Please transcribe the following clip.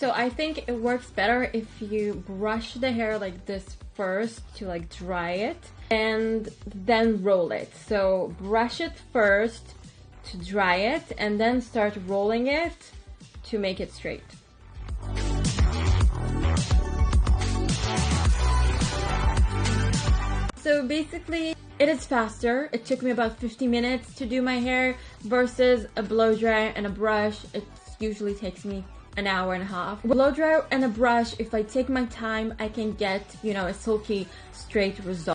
So I think it works better if you brush the hair like this first to like dry it and then roll it. So brush it first to dry it and then start rolling it to make it straight. So basically it is faster. It took me about 50 minutes to do my hair versus a blow dryer and a brush. It usually takes me an hour and a half. With a blow dryer and a brush, if I take my time, I can get, you know, a silky straight result.